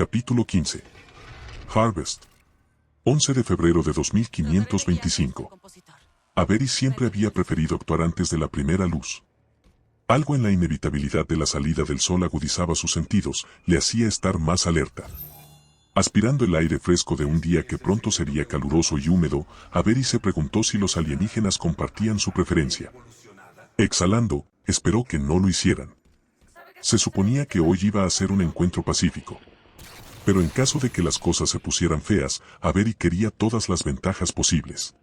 Capítulo 15. Harvest. 11 de febrero de 2525. Avery siempre había preferido actuar antes de la primera luz. Algo en la inevitabilidad de la salida del sol agudizaba sus sentidos, le hacía estar más alerta. Aspirando el aire fresco de un día que pronto sería caluroso y húmedo, Avery se preguntó si los alienígenas compartían su preferencia. Exhalando, esperó que no lo hicieran. Se suponía que hoy iba a ser un encuentro pacífico. Pero en caso de que las cosas se pusieran feas, Avery quería todas las ventajas posibles.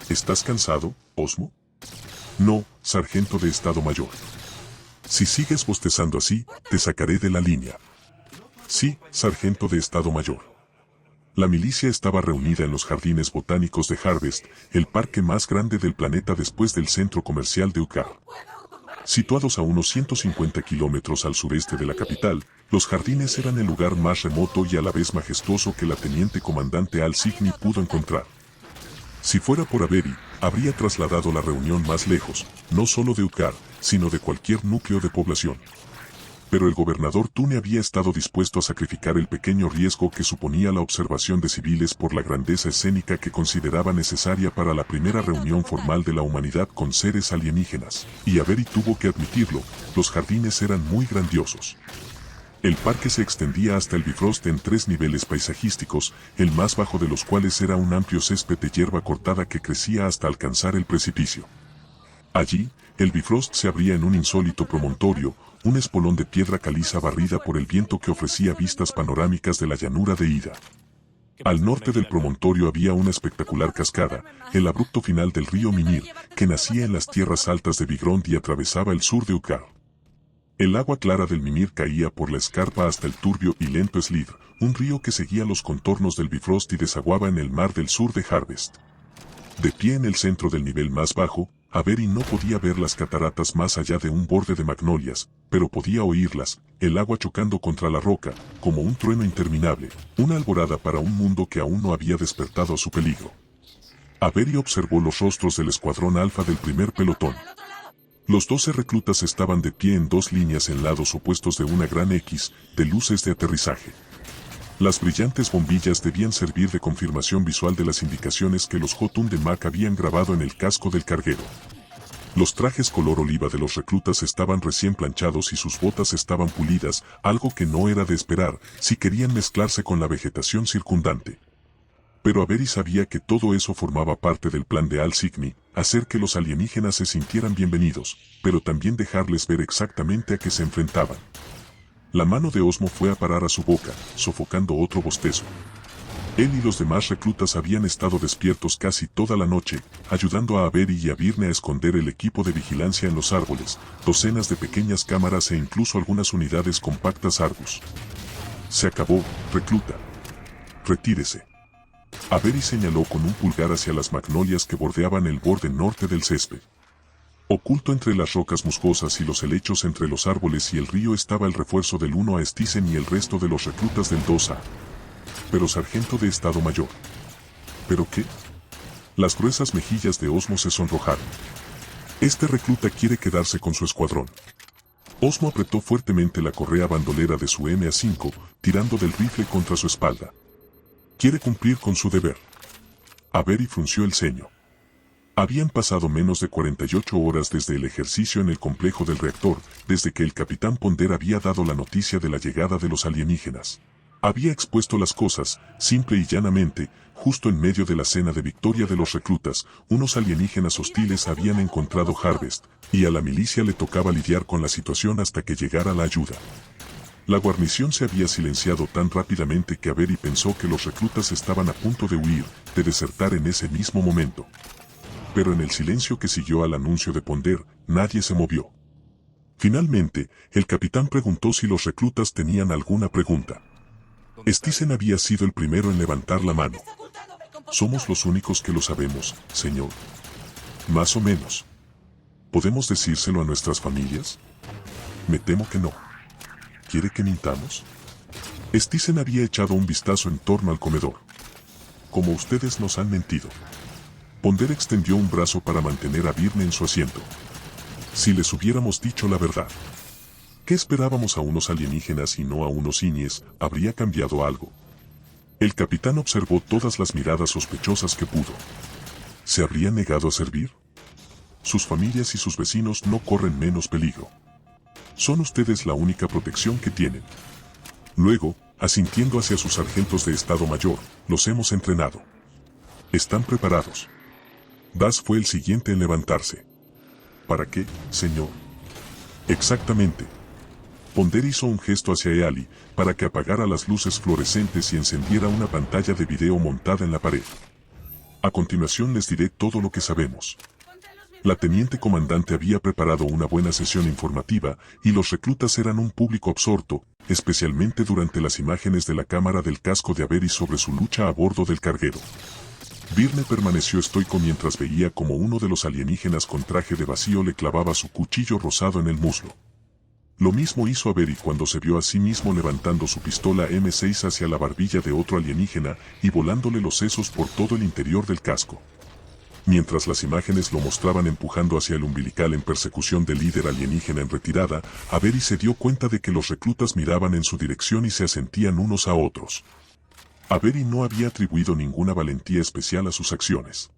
¿Estás cansado, Osmo? No, sargento de Estado Mayor. Si sigues bostezando así, te sacaré de la línea. Sí, sargento de Estado Mayor. La milicia estaba reunida en los jardines botánicos de Harvest, el parque más grande del planeta después del centro comercial de Ucar. Situados a unos 150 kilómetros al sureste de la capital, los jardines eran el lugar más remoto y a la vez majestuoso que la teniente comandante Al Signy pudo encontrar. Si fuera por Avery, habría trasladado la reunión más lejos, no solo de Ucar, sino de cualquier núcleo de población. Pero el gobernador Tune había estado dispuesto a sacrificar el pequeño riesgo que suponía la observación de civiles por la grandeza escénica que consideraba necesaria para la primera reunión formal de la humanidad con seres alienígenas. Y Avery tuvo que admitirlo, los jardines eran muy grandiosos. El parque se extendía hasta el Bifrost en 3 niveles paisajísticos, el más bajo de los cuales era un amplio césped de hierba cortada que crecía hasta alcanzar el precipicio. Allí, el Bifrost se abría en un insólito promontorio, un espolón de piedra caliza barrida por el viento que ofrecía vistas panorámicas de la llanura de Ida. Al norte del promontorio había una espectacular cascada, el abrupto final del río Mimir, que nacía en las tierras altas de Bigrond y atravesaba el sur de Ucar. El agua clara del Mimir caía por la escarpa hasta el turbio y lento Slidr, un río que seguía los contornos del Bifrost y desaguaba en el mar del sur de Harvest. De pie en el centro del nivel más bajo, Avery no podía ver las cataratas más allá de un borde de magnolias, pero podía oírlas, el agua chocando contra la roca, como un trueno interminable, una alborada para un mundo que aún no había despertado a su peligro. Avery observó los rostros del escuadrón alfa del primer pelotón. Los 12 reclutas estaban de pie en 2 líneas en lados opuestos de una gran X, de luces de aterrizaje. Las brillantes bombillas debían servir de confirmación visual de las indicaciones que los Jotun de Mac habían grabado en el casco del carguero. Los trajes color oliva de los reclutas estaban recién planchados y sus botas estaban pulidas, algo que no era de esperar, si querían mezclarse con la vegetación circundante. Pero Avery sabía que todo eso formaba parte del plan de Al Signy, hacer que los alienígenas se sintieran bienvenidos, pero también dejarles ver exactamente a qué se enfrentaban. La mano de Osmo fue a parar a su boca, sofocando otro bostezo. Él y los demás reclutas habían estado despiertos casi toda la noche, ayudando a Avery y a Byrne a esconder el equipo de vigilancia en los árboles, docenas de pequeñas cámaras e incluso algunas unidades compactas Argus. Se acabó, recluta. Retírese. Avery señaló con un pulgar hacia las magnolias que bordeaban el borde norte del césped. Oculto entre las rocas musgosas y los helechos entre los árboles y el río estaba el refuerzo del 1 a Stisen y el resto de los reclutas del 2A. Pero sargento de Estado Mayor. ¿Pero qué? Las gruesas mejillas de Osmo se sonrojaron. Este recluta quiere quedarse con su escuadrón. Osmo apretó fuertemente la correa bandolera de su MA5, tirando del rifle contra su espalda. Quiere cumplir con su deber. Avery frunció el ceño. Habían pasado menos de 48 horas desde el ejercicio en el complejo del reactor, desde que el capitán Ponder había dado la noticia de la llegada de los alienígenas. Había expuesto las cosas, simple y llanamente, justo en medio de la cena de victoria de los reclutas, unos alienígenas hostiles habían encontrado Harvest, y a la milicia le tocaba lidiar con la situación hasta que llegara la ayuda. La guarnición se había silenciado tan rápidamente que Avery pensó que los reclutas estaban a punto de huir, de desertar en ese mismo momento. Pero en el silencio que siguió al anuncio de Ponder, nadie se movió. Finalmente, el capitán preguntó si los reclutas tenían alguna pregunta. Stisen había sido el primero en levantar la mano. Somos los únicos que lo sabemos, señor. Más o menos. ¿Podemos decírselo a nuestras familias? Me temo que no. ¿Quiere que mintamos? Stisen había echado un vistazo en torno al comedor. Como ustedes nos han mentido. Ponder extendió un brazo para mantener a Byrne en su asiento. Si les hubiéramos dicho la verdad. qué esperábamos a unos alienígenas y no a unos INIES? ¿Habría cambiado algo? El capitán observó todas las miradas sospechosas que pudo. ¿Se habrían negado a servir? Sus familias y sus vecinos no corren menos peligro. Son ustedes la única protección que tienen. Luego, asintiendo hacia sus sargentos de Estado Mayor, los hemos entrenado. ¿Están preparados? Das fue el siguiente en levantarse. ¿Para qué, señor? Exactamente. Ponder hizo un gesto hacia Eali, para que apagara las luces fluorescentes y encendiera una pantalla de video montada en la pared. A continuación les diré todo lo que sabemos. La teniente comandante había preparado una buena sesión informativa, y los reclutas eran un público absorto, especialmente durante las imágenes de la cámara del casco de Avery sobre su lucha a bordo del carguero. Byrne permaneció estoico mientras veía como uno de los alienígenas con traje de vacío le clavaba su cuchillo rosado en el muslo. Lo mismo hizo Avery cuando se vio a sí mismo levantando su pistola M6 hacia la barbilla de otro alienígena y volándole los sesos por todo el interior del casco. Mientras las imágenes lo mostraban empujando hacia el umbilical en persecución del líder alienígena en retirada, Avery se dio cuenta de que los reclutas miraban en su dirección y se asentían unos a otros. Avery no había atribuido ninguna valentía especial a sus acciones.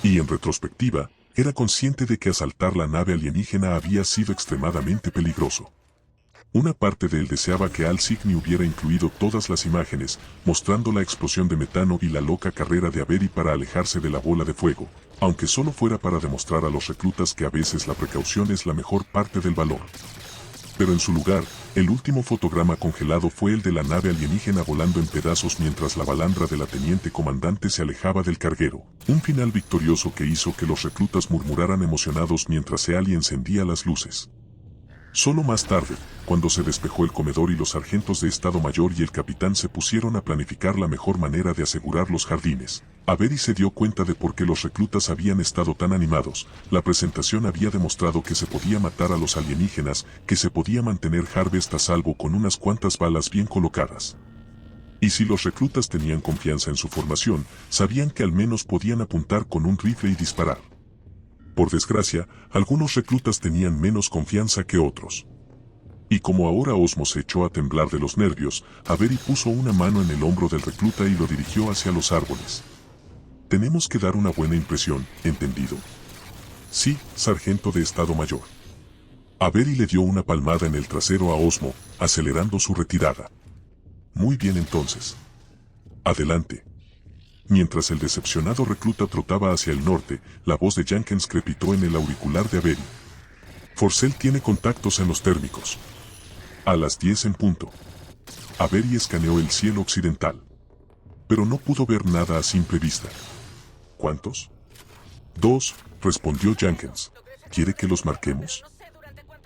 Y en retrospectiva, era consciente de que asaltar la nave alienígena había sido extremadamente peligroso. Una parte de él deseaba que Al Signy hubiera incluido todas las imágenes, mostrando la explosión de metano y la loca carrera de Avery para alejarse de la bola de fuego, aunque solo fuera para demostrar a los reclutas que a veces la precaución es la mejor parte del valor. Pero en su lugar, el último fotograma congelado fue el de la nave alienígena volando en pedazos mientras la balandra de la teniente comandante se alejaba del carguero. Un final victorioso que hizo que los reclutas murmuraran emocionados mientras Eali encendía las luces. Solo más tarde, cuando se despejó el comedor y los sargentos de Estado Mayor y el capitán se pusieron a planificar la mejor manera de asegurar los jardines, Avery se dio cuenta de por qué los reclutas habían estado tan animados. La presentación había demostrado que se podía matar a los alienígenas, que se podía mantener Harvest a salvo con unas cuantas balas bien colocadas. Y si los reclutas tenían confianza en su formación, sabían que al menos podían apuntar con un rifle y disparar. Por desgracia, algunos reclutas tenían menos confianza que otros. Y como ahora Osmo se echó a temblar de los nervios, Avery puso una mano en el hombro del recluta y lo dirigió hacia los árboles. Tenemos que dar una buena impresión, ¿entendido? Sí, sargento de Estado Mayor. Avery le dio una palmada en el trasero a Osmo, acelerando su retirada. Muy bien entonces. Adelante. Mientras el decepcionado recluta trotaba hacia el norte, la voz de Jenkins crepitó en el auricular de Avery. Forcell tiene contactos en los térmicos. A las 10 en punto. Avery escaneó el cielo occidental. Pero no pudo ver nada a simple vista. ¿Cuántos? 2, respondió Jenkins. ¿Quiere que los marquemos?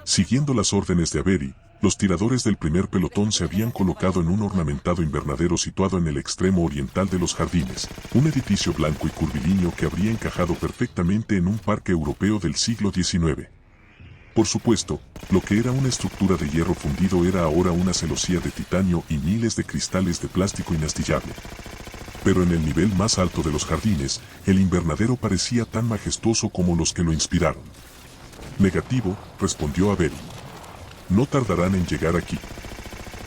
Siguiendo las órdenes de Avery, los tiradores del primer pelotón se habían colocado en un ornamentado invernadero situado en el extremo oriental de los jardines, un edificio blanco y curvilíneo que habría encajado perfectamente en un parque europeo del siglo XIX. Por supuesto, lo que era una estructura de hierro fundido era ahora una celosía de titanio y miles de cristales de plástico inastillable. Pero en el nivel más alto de los jardines, el invernadero parecía tan majestuoso como los que lo inspiraron. Negativo, respondió Avery. No tardarán en llegar aquí.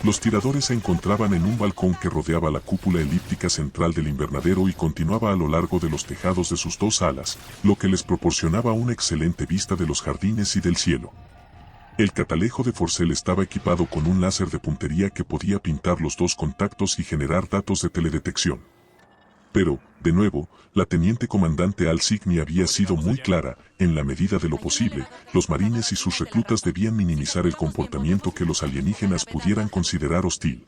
Los tiradores se encontraban en un balcón que rodeaba la cúpula elíptica central del invernadero y continuaba a lo largo de los tejados de sus dos alas, lo que les proporcionaba una excelente vista de los jardines y del cielo. El catalejo de Forcell estaba equipado con un láser de puntería que podía pintar los dos contactos y generar datos de teledetección. Pero, de nuevo, la teniente comandante Al Signy había sido muy clara: en la medida de lo posible, los marines y sus reclutas debían minimizar el comportamiento que los alienígenas pudieran considerar hostil.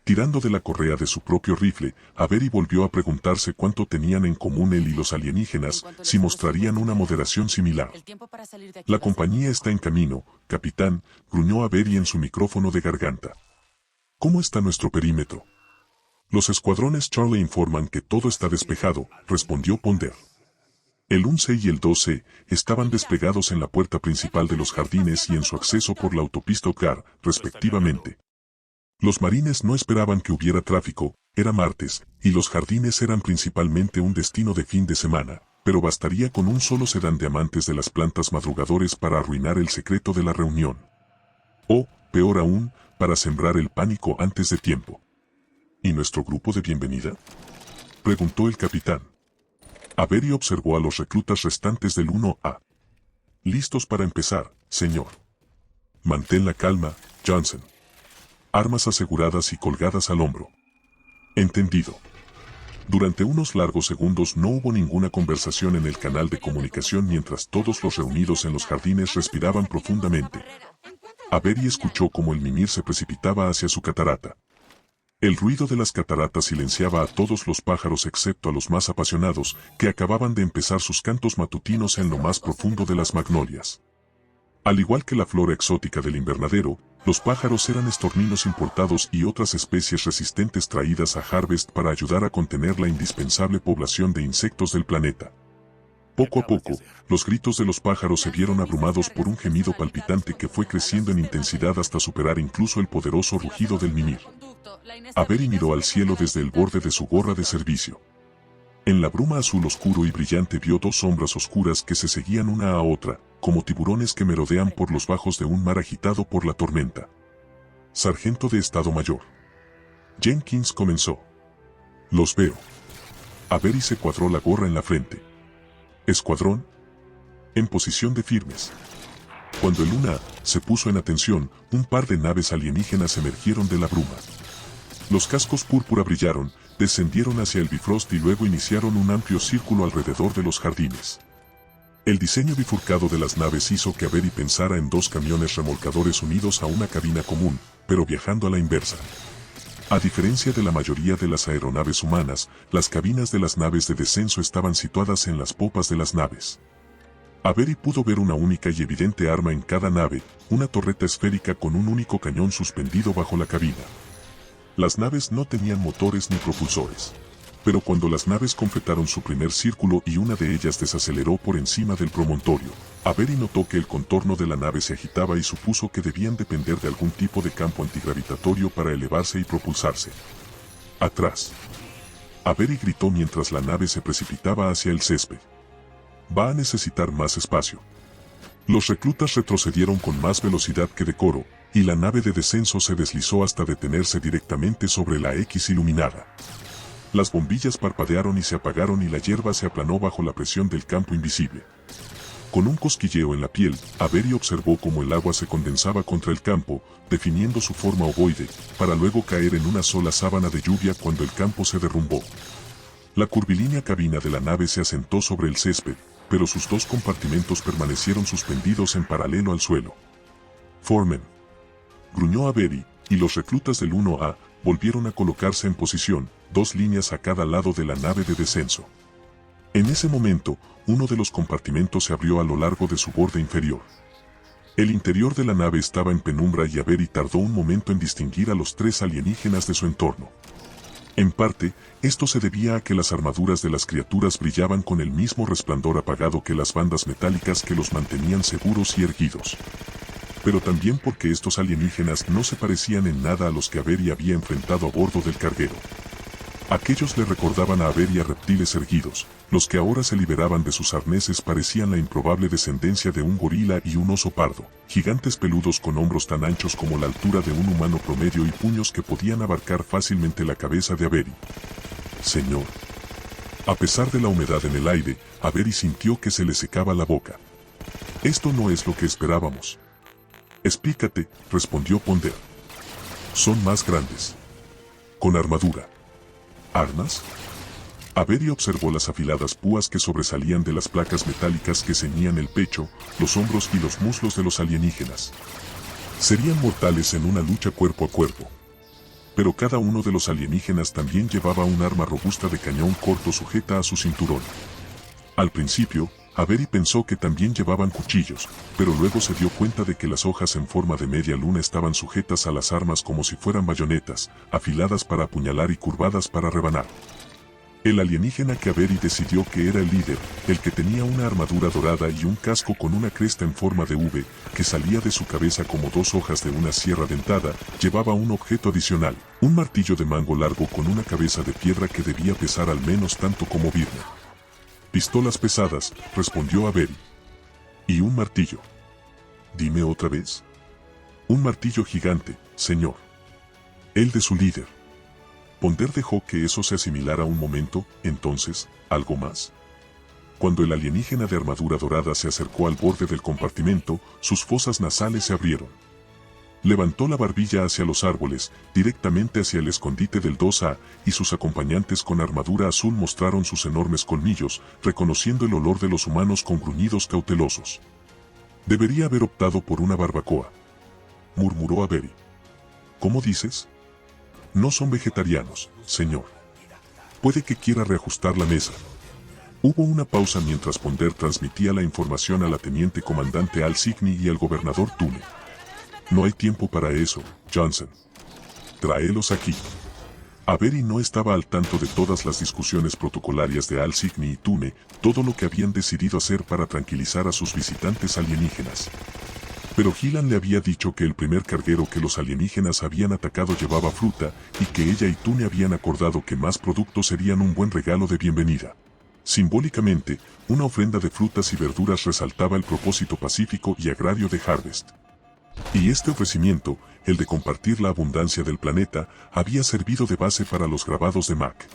Tirando de la correa de su propio rifle, Avery volvió a preguntarse cuánto tenían en común él y los alienígenas, si mostrarían una moderación similar. La compañía está en camino, capitán, gruñó Avery en su micrófono de garganta. ¿Cómo está nuestro perímetro? Los escuadrones Charlie informan que todo está despejado, respondió Ponder. El 11 y el 12 estaban desplegados en la puerta principal de los jardines y en su acceso por la autopista Ocar, respectivamente. Los marines no esperaban que hubiera tráfico, era martes, y los jardines eran principalmente un destino de fin de semana, pero bastaría con un solo sedán de amantes de las plantas madrugadores para arruinar el secreto de la reunión. O, peor aún, para sembrar el pánico antes de tiempo. ¿Y nuestro grupo de bienvenida?, preguntó el capitán. Avery observó a los reclutas restantes del 1A. Listos para empezar, señor. Mantén la calma, Johnson. Armas aseguradas y colgadas al hombro. Entendido. Durante unos largos segundos no hubo ninguna conversación en el canal de comunicación mientras todos los reunidos en los jardines respiraban profundamente. Avery escuchó cómo el Mimir se precipitaba hacia su catarata. El ruido de las cataratas silenciaba a todos los pájaros excepto a los más apasionados, que acababan de empezar sus cantos matutinos en lo más profundo de las magnolias. Al igual que la flora exótica del invernadero, los pájaros eran estorninos importados y otras especies resistentes traídas a Harvest para ayudar a contener la indispensable población de insectos del planeta. Poco a poco, los gritos de los pájaros se vieron abrumados por un gemido palpitante que fue creciendo en intensidad hasta superar incluso el poderoso rugido del Mimir. Avery miró al cielo desde el borde de su gorra de servicio. En la bruma azul oscuro y brillante vio dos sombras oscuras que se seguían una a otra, como tiburones que merodean por los bajos de un mar agitado por la tormenta. Sargento de Estado Mayor. Jenkins comenzó. Los veo. Avery se cuadró la gorra en la frente. Escuadrón. En posición de firmes. Cuando el Luna se puso en atención, un par de naves alienígenas emergieron de la bruma. Los cascos púrpura brillaron, descendieron hacia el Bifrost y luego iniciaron un amplio círculo alrededor de los jardines. El diseño bifurcado de las naves hizo que Avery pensara en dos camiones remolcadores unidos a una cabina común, pero viajando a la inversa. A diferencia de la mayoría de las aeronaves humanas, las cabinas de las naves de descenso estaban situadas en las popas de las naves. Avery pudo ver una única y evidente arma en cada nave, una torreta esférica con un único cañón suspendido bajo la cabina. Las naves no tenían motores ni propulsores. Pero cuando las naves completaron su primer círculo y una de ellas desaceleró por encima del promontorio, Avery notó que el contorno de la nave se agitaba y supuso que debían depender de algún tipo de campo antigravitatorio para elevarse y propulsarse. ¡Atrás! Avery gritó mientras la nave se precipitaba hacia el césped. Va a necesitar más espacio. Los reclutas retrocedieron con más velocidad que decoro, y la nave de descenso se deslizó hasta detenerse directamente sobre la X iluminada. Las bombillas parpadearon y se apagaron y la hierba se aplanó bajo la presión del campo invisible. Con un cosquilleo en la piel, Avery observó cómo el agua se condensaba contra el campo, definiendo su forma ovoide, para luego caer en una sola sábana de lluvia cuando el campo se derrumbó. La curvilínea cabina de la nave se asentó sobre el césped, pero sus dos compartimentos permanecieron suspendidos en paralelo al suelo. Foreman, gruñó Avery, y los reclutas del 1A volvieron a colocarse en posición, dos líneas a cada lado de la nave de descenso. En ese momento, uno de los compartimentos se abrió a lo largo de su borde inferior. El interior de la nave estaba en penumbra y Avery tardó un momento en distinguir a los tres alienígenas de su entorno. En parte, esto se debía a que las armaduras de las criaturas brillaban con el mismo resplandor apagado que las bandas metálicas que los mantenían seguros y erguidos. Pero también porque estos alienígenas no se parecían en nada a los que Avery había enfrentado a bordo del carguero. Aquellos le recordaban a Avery a reptiles erguidos, los que ahora se liberaban de sus arneses parecían la improbable descendencia de un gorila y un oso pardo, gigantes peludos con hombros tan anchos como la altura de un humano promedio y puños que podían abarcar fácilmente la cabeza de Avery. Señor. A pesar de la humedad en el aire, Avery sintió que se le secaba la boca. Esto no es lo que esperábamos. Explícate, respondió Ponder. Son más grandes. Con armadura. ¿Armas? Avery observó las afiladas púas que sobresalían de las placas metálicas que ceñían el pecho, los hombros y los muslos de los alienígenas. Serían mortales en una lucha cuerpo a cuerpo. Pero cada uno de los alienígenas también llevaba un arma robusta de cañón corto sujeta a su cinturón. Al principio, Avery pensó que también llevaban cuchillos, pero luego se dio cuenta de que las hojas en forma de media luna estaban sujetas a las armas como si fueran bayonetas, afiladas para apuñalar y curvadas para rebanar. El alienígena que Avery decidió que era el líder, el que tenía una armadura dorada y un casco con una cresta en forma de V, que salía de su cabeza como dos hojas de una sierra dentada, llevaba un objeto adicional, un martillo de mango largo con una cabeza de piedra que debía pesar al menos tanto como Virne. Pistolas pesadas, respondió Avery. Y un martillo. Dime otra vez. Un martillo gigante, señor. El de su líder. Ponder dejó que eso se asimilara un momento, entonces, ¿algo más? Cuando el alienígena de armadura dorada se acercó al borde del compartimento, sus fosas nasales se abrieron. Levantó la barbilla hacia los árboles, directamente hacia el escondite del 2A, y sus acompañantes con armadura azul mostraron sus enormes colmillos, reconociendo el olor de los humanos con gruñidos cautelosos. Debería haber optado por una barbacoa, murmuró Avery. ¿Cómo dices? No son vegetarianos, señor. Puede que quiera reajustar la mesa. Hubo una pausa mientras Ponder transmitía la información a la teniente comandante Al Signy y al gobernador Tune. No hay tiempo para eso, Johnson. Tráelos aquí. Avery no estaba al tanto de todas las discusiones protocolarias de Al Signy y Tune, todo lo que habían decidido hacer para tranquilizar a sus visitantes alienígenas. Pero Gillan le había dicho que el primer carguero que los alienígenas habían atacado llevaba fruta, y que ella y Tune habían acordado que más productos serían un buen regalo de bienvenida. Simbólicamente, una ofrenda de frutas y verduras resaltaba el propósito pacífico y agrario de Harvest. Y este ofrecimiento, el de compartir la abundancia del planeta, había servido de base para los grabados de Mac.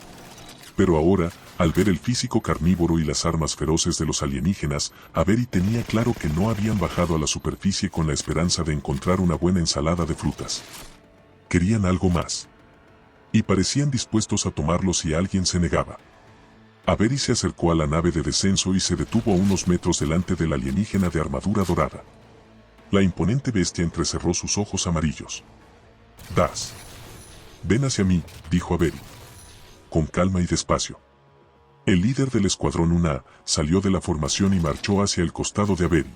Pero ahora, al ver el físico carnívoro y las armas feroces de los alienígenas, Avery tenía claro que no habían bajado a la superficie con la esperanza de encontrar una buena ensalada de frutas. Querían algo más. Y parecían dispuestos a tomarlo si alguien se negaba. Avery se acercó a la nave de descenso y se detuvo a unos metros delante del alienígena de armadura dorada. La imponente bestia entrecerró sus ojos amarillos. Das. Ven hacia mí, dijo Avery. Con calma y despacio. El líder del escuadrón 1A salió de la formación y marchó hacia el costado de Avery.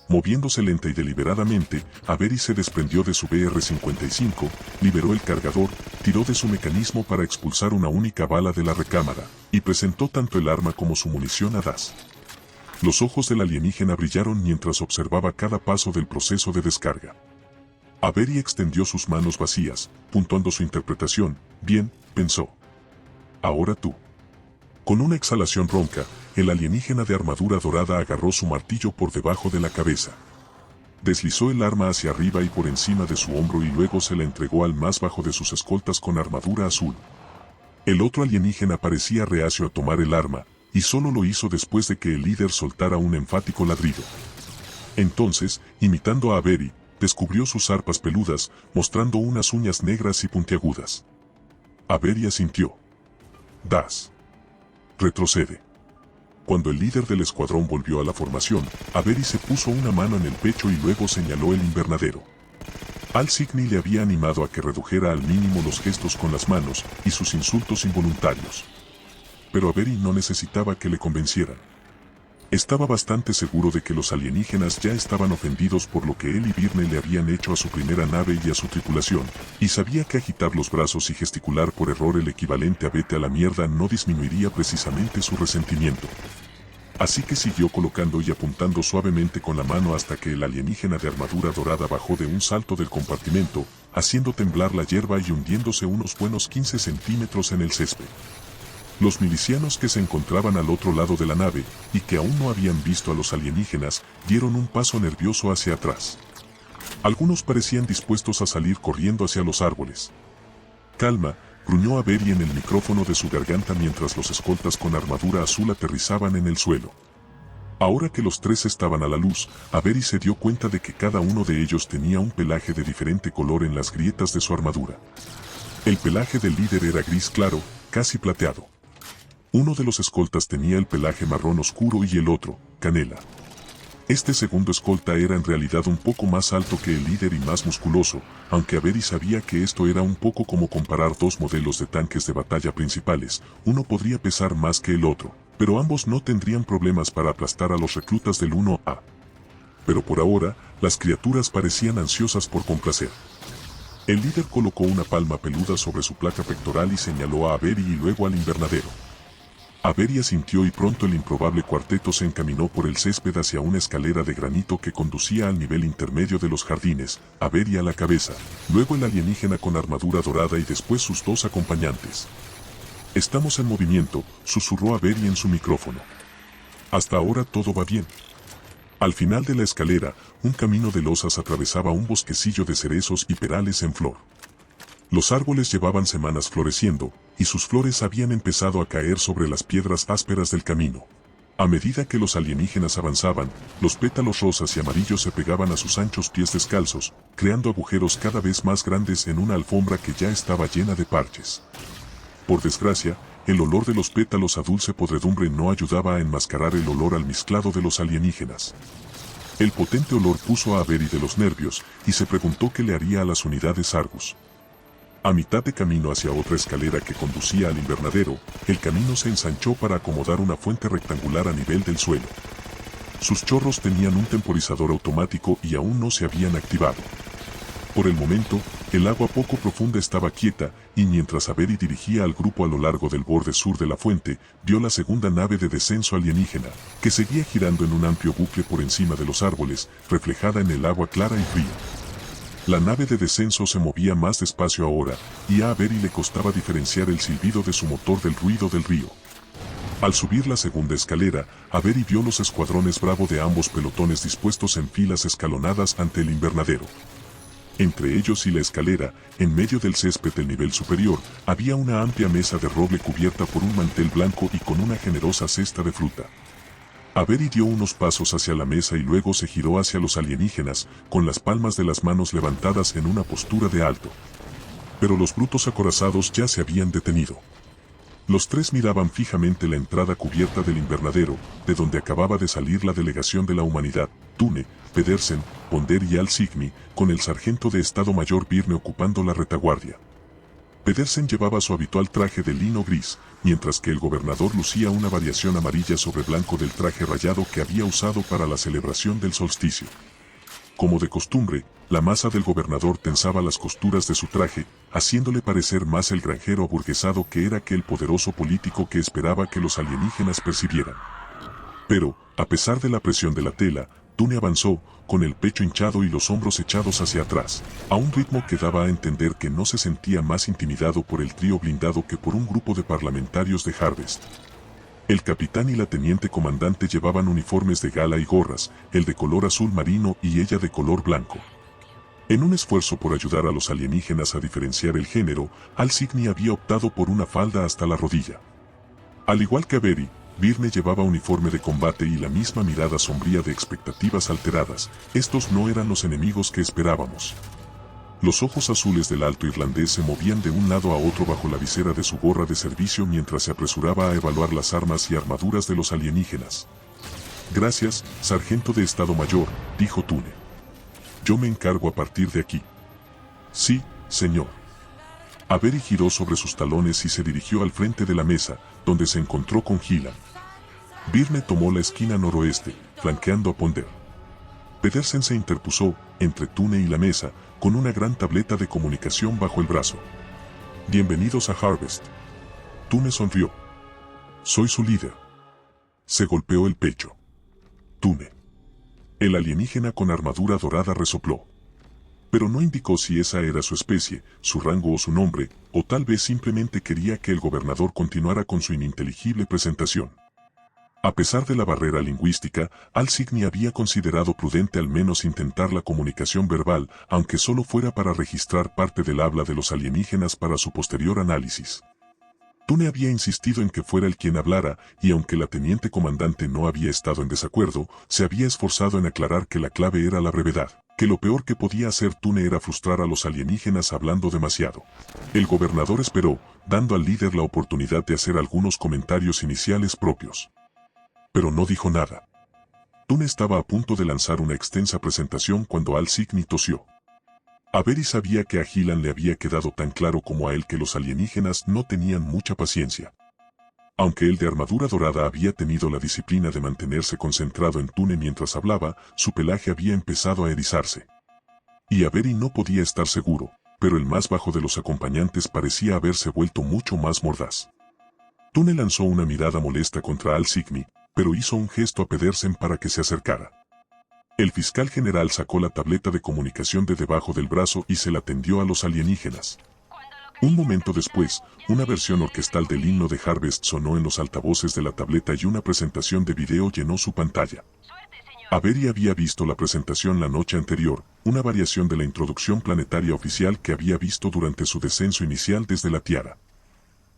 Moviéndose lenta y deliberadamente, Avery se desprendió de su BR-55, liberó el cargador, tiró de su mecanismo para expulsar una única bala de la recámara, y presentó tanto el arma como su munición a Das. Los ojos del alienígena brillaron mientras observaba cada paso del proceso de descarga. Avery extendió sus manos vacías, puntuando su interpretación. Bien, pensó. Ahora tú. Con una exhalación ronca, el alienígena de armadura dorada agarró su martillo por debajo de la cabeza. Deslizó el arma hacia arriba y por encima de su hombro y luego se la entregó al más bajo de sus escoltas con armadura azul. El otro alienígena parecía reacio a tomar el arma, y solo lo hizo después de que el líder soltara un enfático ladrido. Entonces, imitando a Avery, descubrió sus zarpas peludas, mostrando unas uñas negras y puntiagudas. Avery asintió. Das. Retrocede. Cuando el líder del escuadrón volvió a la formación, Avery se puso una mano en el pecho y luego señaló el invernadero. Al Signy le había animado a que redujera al mínimo los gestos con las manos y sus insultos involuntarios. Pero Avery no necesitaba que le convencieran. Estaba bastante seguro de que los alienígenas ya estaban ofendidos por lo que él y Byrne le habían hecho a su primera nave y a su tripulación, y sabía que agitar los brazos y gesticular por error el equivalente a vete a la mierda no disminuiría precisamente su resentimiento. Así que siguió colocando y apuntando suavemente con la mano hasta que el alienígena de armadura dorada bajó de un salto del compartimento, haciendo temblar la hierba y hundiéndose unos buenos 15 centímetros en el césped. Los milicianos que se encontraban al otro lado de la nave, y que aún no habían visto a los alienígenas, dieron un paso nervioso hacia atrás. Algunos parecían dispuestos a salir corriendo hacia los árboles. Calma, gruñó Avery en el micrófono de su garganta mientras los escoltas con armadura azul aterrizaban en el suelo. Ahora que los tres estaban a la luz, Avery se dio cuenta de que cada uno de ellos tenía un pelaje de diferente color en las grietas de su armadura. El pelaje del líder era gris claro, casi plateado. Uno de los escoltas tenía el pelaje marrón oscuro y el otro, canela. Este segundo escolta era en realidad un poco más alto que el líder y más musculoso, aunque Avery sabía que esto era un poco como comparar dos modelos de tanques de batalla principales, uno podría pesar más que el otro, pero ambos no tendrían problemas para aplastar a los reclutas del 1A. Pero por ahora, las criaturas parecían ansiosas por complacer. El líder colocó una palma peluda sobre su placa pectoral y señaló a Avery y luego al invernadero. Avery asintió y pronto el improbable cuarteto se encaminó por el césped hacia una escalera de granito que conducía al nivel intermedio de los jardines, Avery a la cabeza, luego el alienígena con armadura dorada y después sus dos acompañantes. «Estamos en movimiento», susurró Avery en su micrófono. «Hasta ahora todo va bien». Al final de la escalera, un camino de losas atravesaba un bosquecillo de cerezos y perales en flor. Los árboles llevaban semanas floreciendo, y sus flores habían empezado a caer sobre las piedras ásperas del camino. A medida que los alienígenas avanzaban, los pétalos rosas y amarillos se pegaban a sus anchos pies descalzos, creando agujeros cada vez más grandes en una alfombra que ya estaba llena de parches. Por desgracia, el olor de los pétalos a dulce podredumbre no ayudaba a enmascarar el olor almizclado de los alienígenas. El potente olor puso a Avery de los nervios, y se preguntó qué le haría a las unidades Argus. A mitad de camino hacia otra escalera que conducía al invernadero, el camino se ensanchó para acomodar una fuente rectangular a nivel del suelo. Sus chorros tenían un temporizador automático y aún no se habían activado. Por el momento, el agua poco profunda estaba quieta, y mientras Avery dirigía al grupo a lo largo del borde sur de la fuente, vio la segunda nave de descenso alienígena, que seguía girando en un amplio bucle por encima de los árboles, reflejada en el agua clara y fría. La nave de descenso se movía más despacio ahora, y a Avery le costaba diferenciar el silbido de su motor del ruido del río. Al subir la segunda escalera, Avery vio los escuadrones Bravo de ambos pelotones dispuestos en filas escalonadas ante el invernadero. Entre ellos y la escalera, en medio del césped del nivel superior, había una amplia mesa de roble cubierta por un mantel blanco y con una generosa cesta de fruta. Avery dio unos pasos hacia la mesa y luego se giró hacia los alienígenas, con las palmas de las manos levantadas en una postura de alto. Pero los brutos acorazados ya se habían detenido. Los tres miraban fijamente la entrada cubierta del invernadero, de donde acababa de salir la delegación de la humanidad, Tune, Pedersen, Ponder y Al Signy, con el sargento de Estado Mayor Byrne ocupando la retaguardia. Pedersen llevaba su habitual traje de lino gris, mientras que el gobernador lucía una variación amarilla sobre blanco del traje rayado que había usado para la celebración del solsticio. Como de costumbre, la masa del gobernador tensaba las costuras de su traje, haciéndole parecer más el granjero aburguesado que era que el poderoso político que esperaba que los alienígenas percibieran. Pero, a pesar de la presión de la tela, Tune avanzó, con el pecho hinchado y los hombros echados hacia atrás, a un ritmo que daba a entender que no se sentía más intimidado por el trío blindado que por un grupo de parlamentarios de Harvest. El capitán y la teniente comandante llevaban uniformes de gala y gorras, el de color azul marino y ella de color blanco. En un esfuerzo por ayudar a los alienígenas a diferenciar el género, Al Signy había optado por una falda hasta la rodilla. Al igual que Avery, Byrne llevaba uniforme de combate y la misma mirada sombría de expectativas alteradas. Estos no eran los enemigos que esperábamos. Los ojos azules del alto irlandés se movían de un lado a otro bajo la visera de su gorra de servicio mientras se apresuraba a evaluar las armas y armaduras de los alienígenas. Gracias, sargento de Estado Mayor, dijo Tune. Yo me encargo a partir de aquí. Sí, señor. Avery giró sobre sus talones y se dirigió al frente de la mesa, donde se encontró con Gillan. Byrne tomó la esquina noroeste, flanqueando a Ponder. Pedersen se interpuso, entre Tune y la mesa, con una gran tableta de comunicación bajo el brazo. Bienvenidos a Harvest. Tune sonrió. Soy su líder. Se golpeó el pecho. Tune. El alienígena con armadura dorada resopló. Pero no indicó si esa era su especie, su rango o su nombre, o tal vez simplemente quería que el gobernador continuara con su ininteligible presentación. A pesar de la barrera lingüística, Al Signy había considerado prudente al menos intentar la comunicación verbal, aunque solo fuera para registrar parte del habla de los alienígenas para su posterior análisis. Tune había insistido en que fuera él quien hablara, y aunque la teniente comandante no había estado en desacuerdo, se había esforzado en aclarar que la clave era la brevedad, que lo peor que podía hacer Tune era frustrar a los alienígenas hablando demasiado. El gobernador esperó, dando al líder la oportunidad de hacer algunos comentarios iniciales propios. Pero no dijo nada. Tune estaba a punto de lanzar una extensa presentación cuando Al Signy tosió. Avery sabía que a Gillan le había quedado tan claro como a él que los alienígenas no tenían mucha paciencia. Aunque el de armadura dorada había tenido la disciplina de mantenerse concentrado en Tune mientras hablaba, su pelaje había empezado a erizarse. Y Avery no podía estar seguro, pero el más bajo de los acompañantes parecía haberse vuelto mucho más mordaz. Tune lanzó una mirada molesta contra Al Signy, pero hizo un gesto a Pedersen para que se acercara. El fiscal general sacó la tableta de comunicación de debajo del brazo y se la tendió a los alienígenas. Un momento después, una versión orquestal del himno de Harvest sonó en los altavoces de la tableta y una presentación de video llenó su pantalla. Avery había visto la presentación la noche anterior, una variación de la introducción planetaria oficial que había visto durante su descenso inicial desde la Tierra.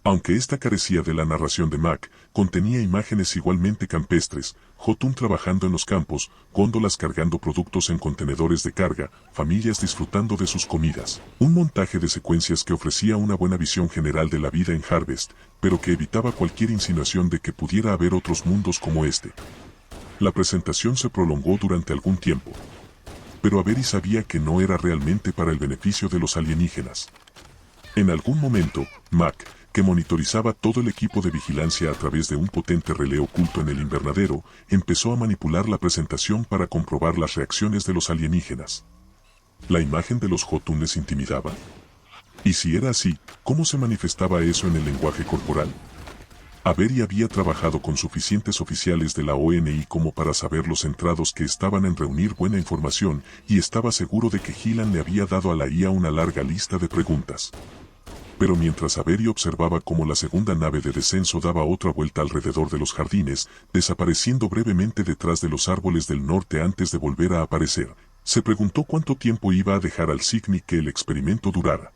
Aunque esta carecía de la narración de Mac, contenía imágenes igualmente campestres, Jotun trabajando en los campos, góndolas cargando productos en contenedores de carga, familias disfrutando de sus comidas. Un montaje de secuencias que ofrecía una buena visión general de la vida en Harvest, pero que evitaba cualquier insinuación de que pudiera haber otros mundos como este. La presentación se prolongó durante algún tiempo. Pero Avery sabía que no era realmente para el beneficio de los alienígenas. En algún momento, Mac, que monitorizaba todo el equipo de vigilancia a través de un potente relé oculto en el invernadero, empezó a manipular la presentación para comprobar las reacciones de los alienígenas. ¿La imagen de los Jotun les intimidaba? Y si era así, ¿cómo se manifestaba eso en el lenguaje corporal? Avery había trabajado con suficientes oficiales de la ONI como para saber los centrados que estaban en reunir buena información, y estaba seguro de que Gillan le había dado a la IA una larga lista de preguntas. Pero mientras Avery observaba cómo la segunda nave de descenso daba otra vuelta alrededor de los jardines, desapareciendo brevemente detrás de los árboles del norte antes de volver a aparecer, se preguntó cuánto tiempo iba a dejar al Cygni que el experimento durara.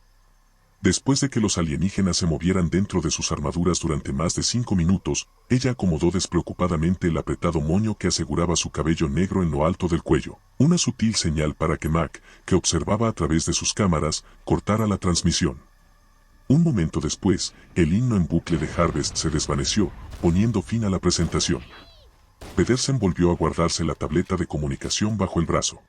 Después de que los alienígenas se movieran dentro de sus armaduras durante más de 5 minutos, ella acomodó despreocupadamente el apretado moño que aseguraba su cabello negro en lo alto del cuello, una sutil señal para que Mac, que observaba a través de sus cámaras, cortara la transmisión. Un momento después, el himno en bucle de Harvest se desvaneció, poniendo fin a la presentación. Pedersen volvió a guardarse la tableta de comunicación bajo el brazo.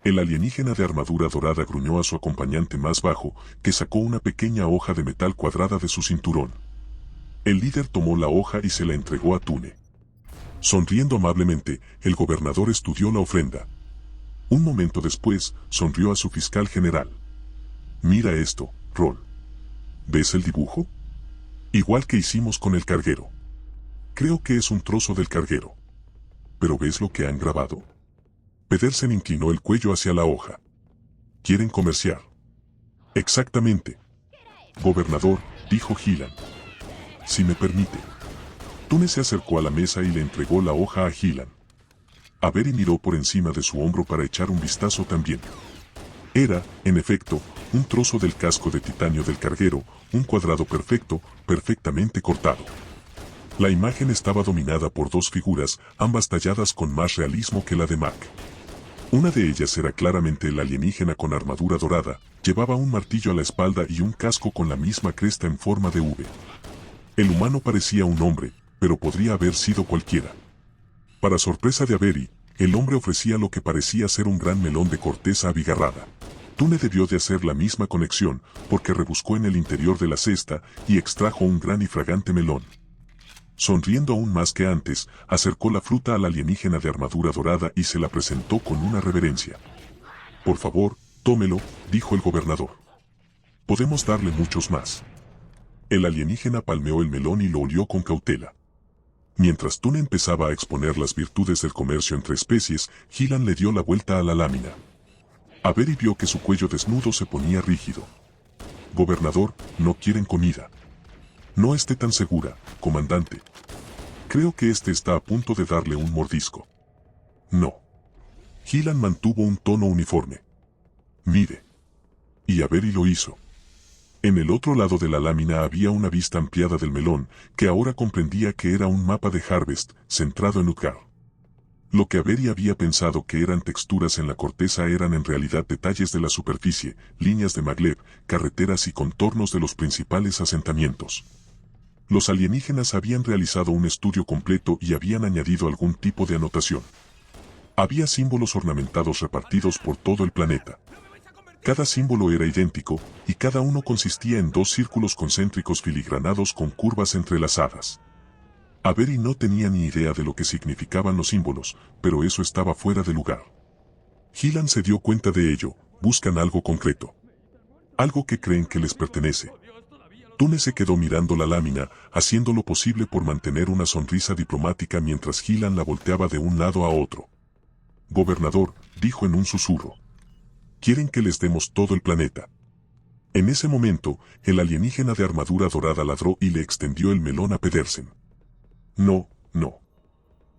El alienígena de armadura dorada gruñó a su acompañante más bajo, que sacó una pequeña hoja de metal cuadrada de su cinturón. El líder tomó la hoja y se la entregó a Tune. Sonriendo amablemente, el gobernador estudió la ofrenda. Un momento después, sonrió a su fiscal general. «Mira esto, Roll. ¿Ves el dibujo? Igual que hicimos con el carguero. Creo que es un trozo del carguero. ¿Pero ves lo que han grabado?» Pedersen inclinó el cuello hacia la hoja. «¿Quieren comerciar?» «Exactamente. Gobernador», dijo Gillan. «Si me permite». Tune se acercó a la mesa y le entregó la hoja a Gillan. Avery miró por encima de su hombro para echar un vistazo también. Era, en efecto, un trozo del casco de titanio del carguero, un cuadrado perfecto, perfectamente cortado. La imagen estaba dominada por dos figuras, ambas talladas con más realismo que la de Mac. Una de ellas era claramente el alienígena con armadura dorada, llevaba un martillo a la espalda y un casco con la misma cresta en forma de V. El humano parecía un hombre, pero podría haber sido cualquiera. Para sorpresa de Avery, el hombre ofrecía lo que parecía ser un gran melón de corteza abigarrada. Tune debió de hacer la misma conexión, porque rebuscó en el interior de la cesta y extrajo un gran y fragante melón. Sonriendo aún más que antes, acercó la fruta al alienígena de armadura dorada y se la presentó con una reverencia. «Por favor, tómelo», dijo el gobernador. «Podemos darle muchos más». El alienígena palmeó el melón y lo olió con cautela. Mientras Tune empezaba a exponer las virtudes del comercio entre especies, Gillan le dio la vuelta a la lámina. Avery vio que su cuello desnudo se ponía rígido. «Gobernador, ¿no quieren comida?» «No esté tan segura, comandante. Creo que este está a punto de darle un mordisco». «No». Gillan mantuvo un tono uniforme. «Mire». Y Avery lo hizo. En el otro lado de la lámina había una vista ampliada del melón, que ahora comprendía que era un mapa de Harvest, centrado en Utgard. Lo que Avery había pensado que eran texturas en la corteza eran en realidad detalles de la superficie, líneas de maglev, carreteras y contornos de los principales asentamientos. Los alienígenas habían realizado un estudio completo y habían añadido algún tipo de anotación. Había símbolos ornamentados repartidos por todo el planeta. Cada símbolo era idéntico, y cada uno consistía en 2 círculos concéntricos filigranados con curvas entrelazadas. Avery no tenía ni idea de lo que significaban los símbolos, pero eso estaba fuera de lugar. Gillan se dio cuenta de ello, buscan algo concreto. Algo que creen que les pertenece. Tune se quedó mirando la lámina, haciendo lo posible por mantener una sonrisa diplomática mientras Gillan la volteaba de un lado a otro. «Gobernador», dijo en un susurro. «Quieren que les demos todo el planeta». En ese momento, el alienígena de armadura dorada ladró y le extendió el melón a Pedersen. «No, no.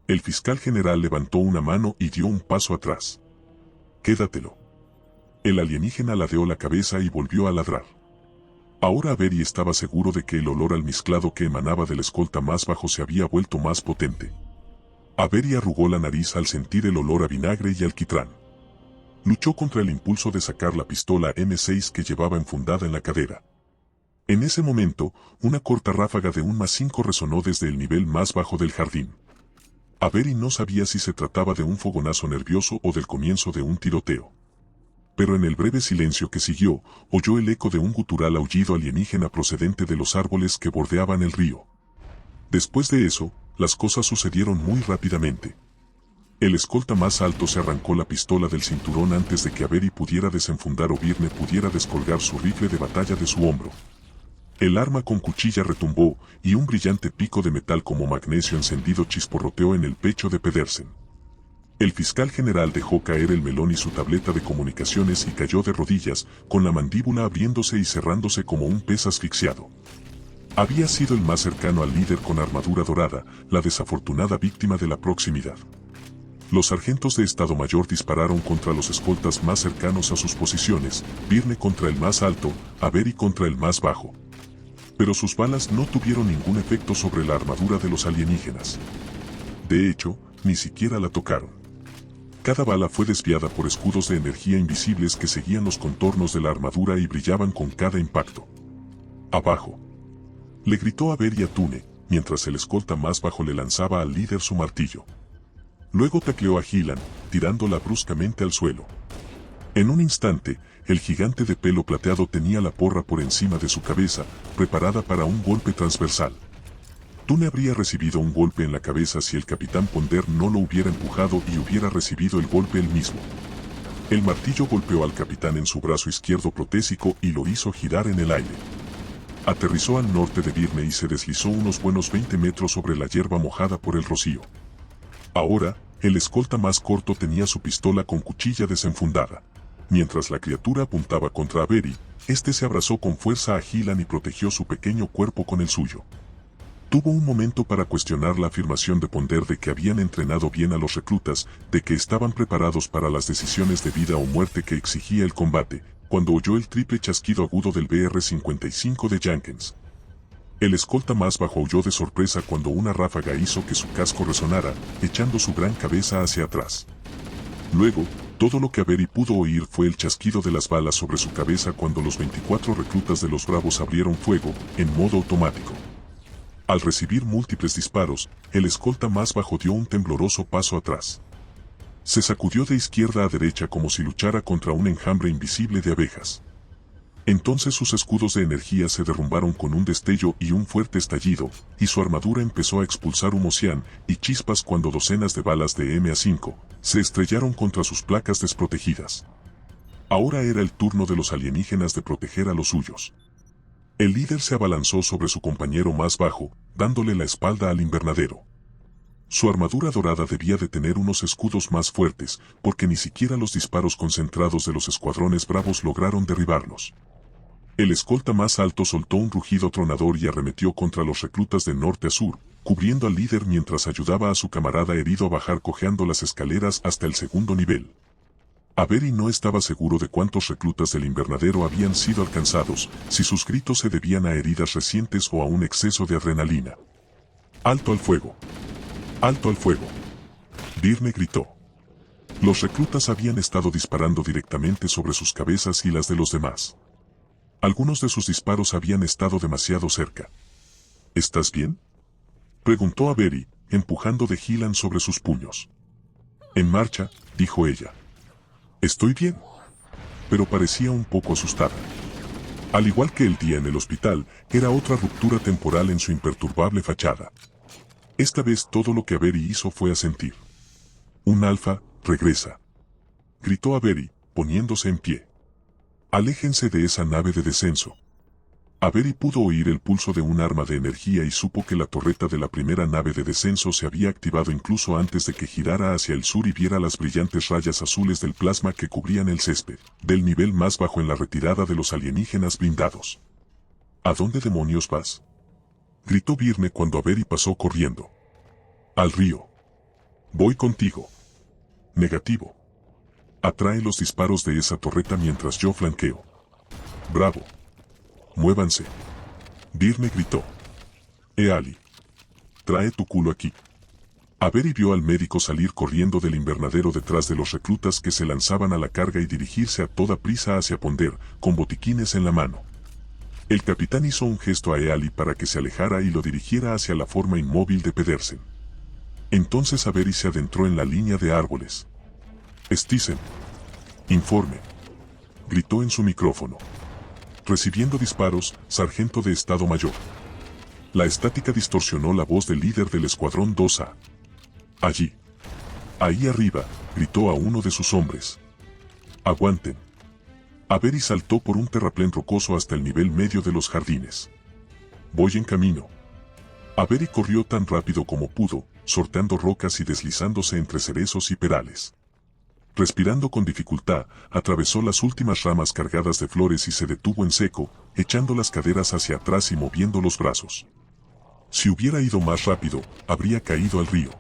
El fiscal general levantó una mano y dio un paso atrás. «Quédatelo». El alienígena ladeó la cabeza y volvió a ladrar. Ahora Avery estaba seguro de que el olor almizclado que emanaba del escolta más bajo se había vuelto más potente. Avery arrugó la nariz al sentir el olor a vinagre y alquitrán. Luchó contra el impulso de sacar la pistola M6 que llevaba enfundada en la cadera. En ese momento, una corta ráfaga de un +5 resonó desde el nivel más bajo del jardín. Avery no sabía si se trataba de un fogonazo nervioso o del comienzo de un tiroteo. Pero en el breve silencio que siguió, oyó el eco de un gutural aullido alienígena procedente de los árboles que bordeaban el río. Después de eso, las cosas sucedieron muy rápidamente. El escolta más alto se arrancó la pistola del cinturón antes de que Avery pudiera desenfundar o Byrne pudiera descolgar su rifle de batalla de su hombro. El arma con cuchilla retumbó y un brillante pico de metal como magnesio encendido chisporroteó en el pecho de Pedersen. El fiscal general dejó caer el melón y su tableta de comunicaciones y cayó de rodillas, con la mandíbula abriéndose y cerrándose como un pez asfixiado. Había sido el más cercano al líder con armadura dorada, la desafortunada víctima de la proximidad. Los sargentos de Estado Mayor dispararon contra los escoltas más cercanos a sus posiciones, Byrne contra el más alto, Avery contra el más bajo. Pero sus balas no tuvieron ningún efecto sobre la armadura de los alienígenas. De hecho, ni siquiera la tocaron. Cada bala fue desviada por escudos de energía invisibles que seguían los contornos de la armadura y brillaban con cada impacto. «Abajo», le gritó Avery a Tune, mientras el escolta más bajo le lanzaba al líder su martillo. Luego tacleó a Gillan, tirándola bruscamente al suelo. En un instante, el gigante de pelo plateado tenía la porra por encima de su cabeza, preparada para un golpe transversal. Tune habría recibido un golpe en la cabeza si el capitán Ponder no lo hubiera empujado y hubiera recibido el golpe él mismo. El martillo golpeó al capitán en su brazo izquierdo protésico y lo hizo girar en el aire. Aterrizó al norte de Byrne y se deslizó unos buenos 20 metros sobre la hierba mojada por el rocío. Ahora, el escolta más corto tenía su pistola con cuchilla desenfundada. Mientras la criatura apuntaba contra Avery, este se abrazó con fuerza a Gillan y protegió su pequeño cuerpo con el suyo. Tuvo un momento para cuestionar la afirmación de Ponder de que habían entrenado bien a los reclutas, de que estaban preparados para las decisiones de vida o muerte que exigía el combate, cuando oyó el triple chasquido agudo del BR-55 de Jenkins. El escolta más bajo huyó de sorpresa cuando una ráfaga hizo que su casco resonara, echando su gran cabeza hacia atrás. Luego, todo lo que Avery pudo oír fue el chasquido de las balas sobre su cabeza cuando los 24 reclutas de los Bravos abrieron fuego, en modo automático. Al recibir múltiples disparos, el escolta más bajo dio un tembloroso paso atrás. Se sacudió de izquierda a derecha como si luchara contra un enjambre invisible de abejas. Entonces sus escudos de energía se derrumbaron con un destello y un fuerte estallido, y su armadura empezó a expulsar humo cian y chispas cuando docenas de balas de MA5 se estrellaron contra sus placas desprotegidas. Ahora era el turno de los alienígenas de proteger a los suyos. El líder se abalanzó sobre su compañero más bajo, dándole la espalda al invernadero. Su armadura dorada debía de tener unos escudos más fuertes, porque ni siquiera los disparos concentrados de los escuadrones bravos lograron derribarlos. El escolta más alto soltó un rugido tronador y arremetió contra los reclutas de norte a sur, cubriendo al líder mientras ayudaba a su camarada herido a bajar cojeando las escaleras hasta el segundo nivel. Avery no estaba seguro de cuántos reclutas del invernadero habían sido alcanzados, si sus gritos se debían a heridas recientes o a un exceso de adrenalina. «¡Alto al fuego! ¡Alto al fuego!», Byrne gritó. Los reclutas habían estado disparando directamente sobre sus cabezas y las de los demás. Algunos de sus disparos habían estado demasiado cerca. «¿Estás bien?», preguntó Avery, empujando de Gillan sobre sus puños. «En marcha», dijo ella. «Estoy bien». Pero parecía un poco asustada. Al igual que el día en el hospital, era otra ruptura temporal en su imperturbable fachada. Esta vez todo lo que Avery hizo fue asentir. «Un alfa, regresa», gritó Avery, poniéndose en pie. «Aléjense de esa nave de descenso». Avery pudo oír el pulso de un arma de energía y supo que la torreta de la primera nave de descenso se había activado incluso antes de que girara hacia el sur y viera las brillantes rayas azules del plasma que cubrían el césped, del nivel más bajo en la retirada de los alienígenas blindados. «¿A dónde demonios vas?», gritó Byrne cuando Avery pasó corriendo. «Al río». Voy contigo. Negativo. Atrae los disparos de esa torreta mientras yo flanqueo. Bravo. Muévanse. Birne gritó. Ali. Trae tu culo aquí. Avery vio al médico salir corriendo del invernadero detrás de los reclutas que se lanzaban a la carga y dirigirse a toda prisa hacia Ponder, con botiquines en la mano. El capitán hizo un gesto a Ali para que se alejara y lo dirigiera hacia la forma inmóvil de Pedersen. Entonces Avery se adentró en la línea de árboles. Stisen. Informe. Gritó en su micrófono. Recibiendo disparos, sargento de Estado Mayor. La estática distorsionó la voz del líder del escuadrón 2A. Allí. Ahí arriba, gritó a uno de sus hombres. Aguanten. Avery saltó por un terraplén rocoso hasta el nivel medio de los jardines. Voy en camino. Avery corrió tan rápido como pudo, sorteando rocas y deslizándose entre cerezos y perales. Respirando con dificultad, atravesó las últimas ramas cargadas de flores y se detuvo en seco, echando las caderas hacia atrás y moviendo los brazos. Si hubiera ido más rápido, habría caído al río.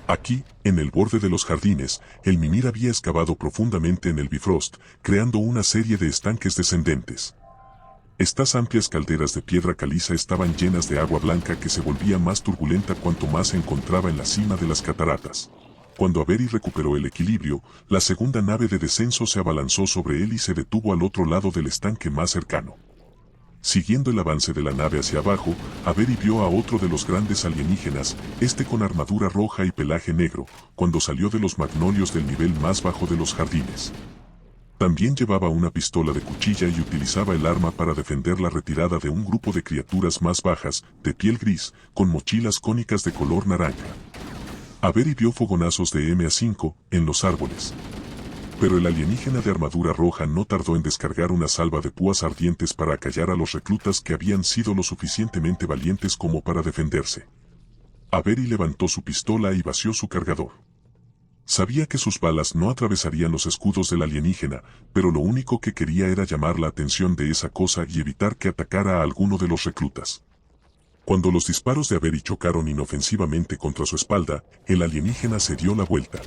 Aquí, en el borde de los jardines, el Mimir había excavado profundamente en el Bifrost, creando una serie de estanques descendentes. Estas amplias calderas de piedra caliza estaban llenas de agua blanca que se volvía más turbulenta cuanto más se encontraba en la cima de las cataratas. Cuando Avery recuperó el equilibrio, la segunda nave de descenso se abalanzó sobre él y se detuvo al otro lado del estanque más cercano. Siguiendo el avance de la nave hacia abajo, Avery vio a otro de los grandes alienígenas, este con armadura roja y pelaje negro, cuando salió de los magnolios del nivel más bajo de los jardines. También llevaba una pistola de cuchilla y utilizaba el arma para defender la retirada de un grupo de criaturas más bajas, de piel gris, con mochilas cónicas de color naranja. Avery vio fogonazos de MA5 en los árboles. Pero el alienígena de armadura roja no tardó en descargar una salva de púas ardientes para acallar a los reclutas que habían sido lo suficientemente valientes como para defenderse. Avery levantó su pistola y vació su cargador. Sabía que sus balas no atravesarían los escudos del alienígena, pero lo único que quería era llamar la atención de esa cosa y evitar que atacara a alguno de los reclutas. Cuando los disparos de Avery chocaron inofensivamente contra su espalda, el alienígena se dio la vuelta.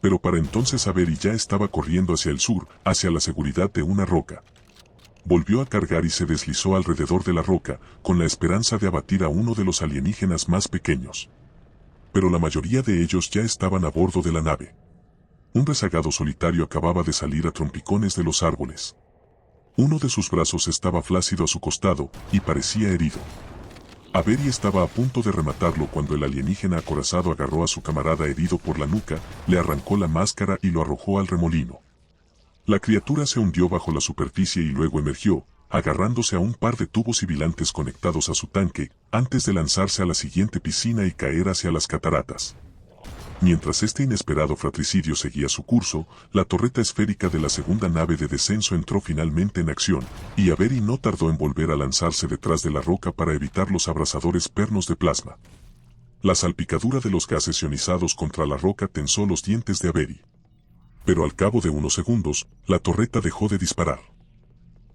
Pero para entonces Avery ya estaba corriendo hacia el sur, hacia la seguridad de una roca. Volvió a cargar y se deslizó alrededor de la roca, con la esperanza de abatir a uno de los alienígenas más pequeños. Pero la mayoría de ellos ya estaban a bordo de la nave. Un rezagado solitario acababa de salir a trompicones de los árboles. Uno de sus brazos estaba flácido a su costado, y parecía herido. Avery estaba a punto de rematarlo cuando el alienígena acorazado agarró a su camarada herido por la nuca, le arrancó la máscara y lo arrojó al remolino. La criatura se hundió bajo la superficie y luego emergió, agarrándose a un par de tubos sibilantes conectados a su tanque, antes de lanzarse a la siguiente piscina y caer hacia las cataratas. Mientras este inesperado fratricidio seguía su curso, la torreta esférica de la segunda nave de descenso entró finalmente en acción, y Avery no tardó en volver a lanzarse detrás de la roca para evitar los abrasadores pernos de plasma. La salpicadura de los gases ionizados contra la roca tensó los dientes de Avery. Pero al cabo de unos segundos, la torreta dejó de disparar.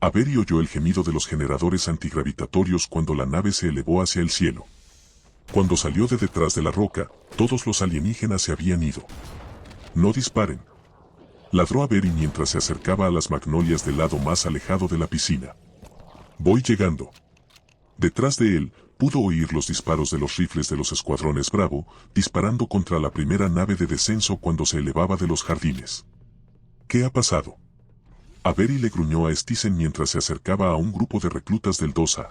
Avery oyó el gemido de los generadores antigravitatorios cuando la nave se elevó hacia el cielo. Cuando salió de detrás de la roca, todos los alienígenas se habían ido. No disparen. Ladró Avery mientras se acercaba a las magnolias del lado más alejado de la piscina. Voy llegando. Detrás de él, pudo oír los disparos de los rifles de los escuadrones Bravo, disparando contra la primera nave de descenso cuando se elevaba de los jardines. ¿Qué ha pasado? Avery le gruñó a Stisen mientras se acercaba a un grupo de reclutas del 2A.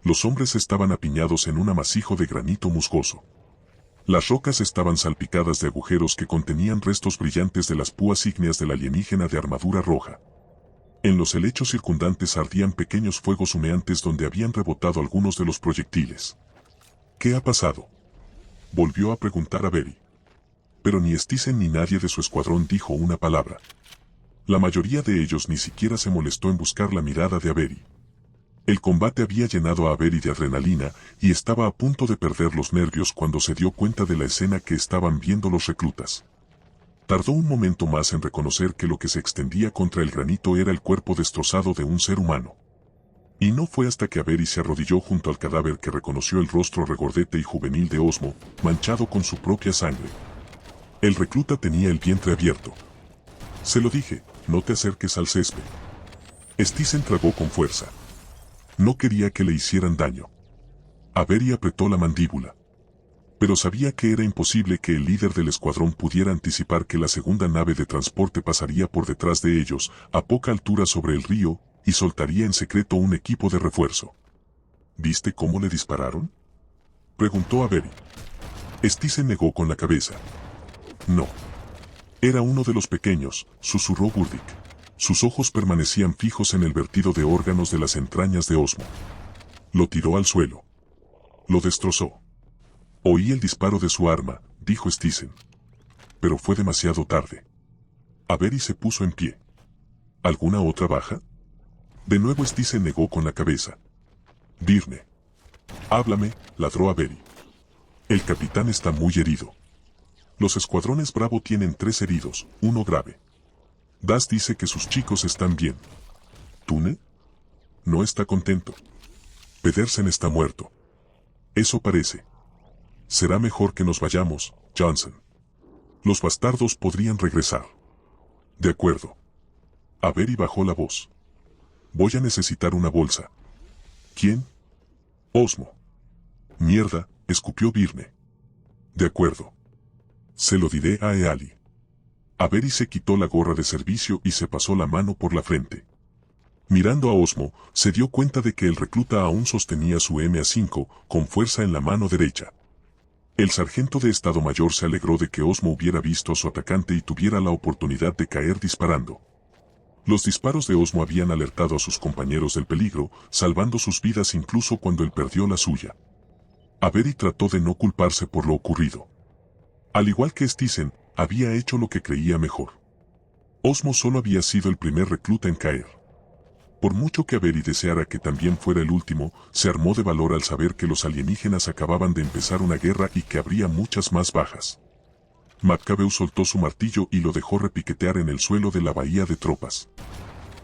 Los hombres estaban apiñados en un amasijo de granito musgoso. Las rocas estaban salpicadas de agujeros que contenían restos brillantes de las púas ígneas del alienígena de armadura roja. En los helechos circundantes ardían pequeños fuegos humeantes donde habían rebotado algunos de los proyectiles. ¿Qué ha pasado? Volvió a preguntar Avery. Pero ni Stisen ni nadie de su escuadrón dijo una palabra. La mayoría de ellos ni siquiera se molestó en buscar la mirada de Avery. El combate había llenado a Avery de adrenalina y estaba a punto de perder los nervios cuando se dio cuenta de la escena que estaban viendo los reclutas. Tardó un momento más en reconocer que lo que se extendía contra el granito era el cuerpo destrozado de un ser humano. Y no fue hasta que Avery se arrodilló junto al cadáver que reconoció el rostro regordete y juvenil de Osmo, manchado con su propia sangre. El recluta tenía el vientre abierto. Se lo dije, no te acerques al césped. Stisen tragó con fuerza. No quería que le hicieran daño. Avery apretó la mandíbula. Pero sabía que era imposible que el líder del escuadrón pudiera anticipar que la segunda nave de transporte pasaría por detrás de ellos, a poca altura sobre el río, y soltaría en secreto un equipo de refuerzo. ¿Viste cómo le dispararon?, preguntó Avery. Stisen negó con la cabeza. No. Era uno de los pequeños, susurró Burdick. Sus ojos permanecían fijos en el vertido de órganos de las entrañas de Osmo. Lo tiró al suelo. Lo destrozó. Oí el disparo de su arma, dijo Stisen. Pero fue demasiado tarde. Avery se puso en pie. ¿Alguna otra baja? De nuevo Stisen negó con la cabeza. Birne. Háblame, ladró Avery. El capitán está muy herido. Los escuadrones Bravo tienen 3 heridos, 1 grave. Das dice que sus chicos están bien. ¿Tune? No está contento. Pedersen está muerto. Eso parece. Será mejor que nos vayamos, Johnson. Los bastardos podrían regresar. De acuerdo. Avery bajó la voz. Voy a necesitar una bolsa. ¿Quién? Osmo. Mierda, escupió Birne. De acuerdo. Se lo diré a Eali. Avery se quitó la gorra de servicio y se pasó la mano por la frente. Mirando a Osmo, se dio cuenta de que el recluta aún sostenía su MA5 con fuerza en la mano derecha. El sargento de Estado Mayor se alegró de que Osmo hubiera visto a su atacante y tuviera la oportunidad de caer disparando. Los disparos de Osmo habían alertado a sus compañeros del peligro, salvando sus vidas incluso cuando él perdió la suya. Avery trató de no culparse por lo ocurrido. Al igual que Stisen, había hecho lo que creía mejor. Osmo solo había sido el primer recluta en caer. Por mucho que Avery deseara que también fuera el último, se armó de valor al saber que los alienígenas acababan de empezar una guerra y que habría muchas más bajas. Maccabeus soltó su martillo y lo dejó repiquetear en el suelo de la bahía de tropas.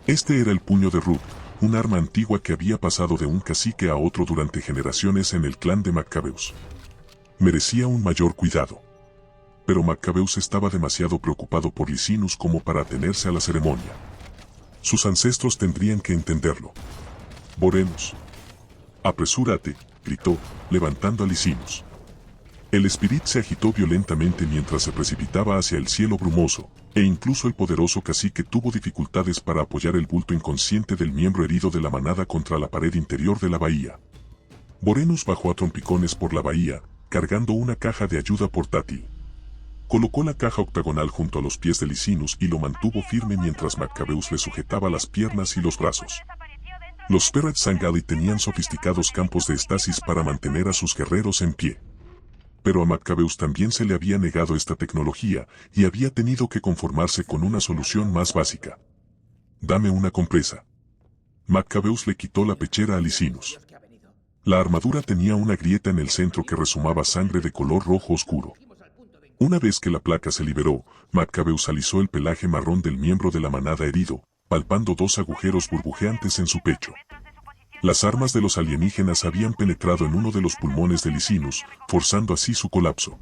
Este era el puño de Ruth, un arma antigua que había pasado de un cacique a otro durante generaciones en el clan de Maccabeus. Merecía un mayor cuidado. Pero Maccabeus estaba demasiado preocupado por Licinus como para atenerse a la ceremonia. Sus ancestros tendrían que entenderlo. Vorenus. Apresúrate, gritó, levantando a Licinus. El Spirit se agitó violentamente mientras se precipitaba hacia el cielo brumoso, e incluso el poderoso cacique tuvo dificultades para apoyar el bulto inconsciente del miembro herido de la manada contra la pared interior de la bahía. Vorenus bajó a trompicones por la bahía, cargando una caja de ayuda portátil. Colocó la caja octagonal junto a los pies de Licinus y lo mantuvo firme mientras Maccabeus le sujetaba las piernas y los brazos. Los Perret Sangali tenían sofisticados campos de estasis para mantener a sus guerreros en pie. Pero a Maccabeus también se le había negado esta tecnología y había tenido que conformarse con una solución más básica. Dame una compresa. Maccabeus le quitó la pechera a Licinus. La armadura tenía una grieta en el centro que resumaba sangre de color rojo oscuro. Una vez que la placa se liberó, Maccabeus alisó el pelaje marrón del miembro de la manada herido, palpando 2 agujeros burbujeantes en su pecho. Las armas de los alienígenas habían penetrado en uno de los pulmones de Licinus, forzando así su colapso.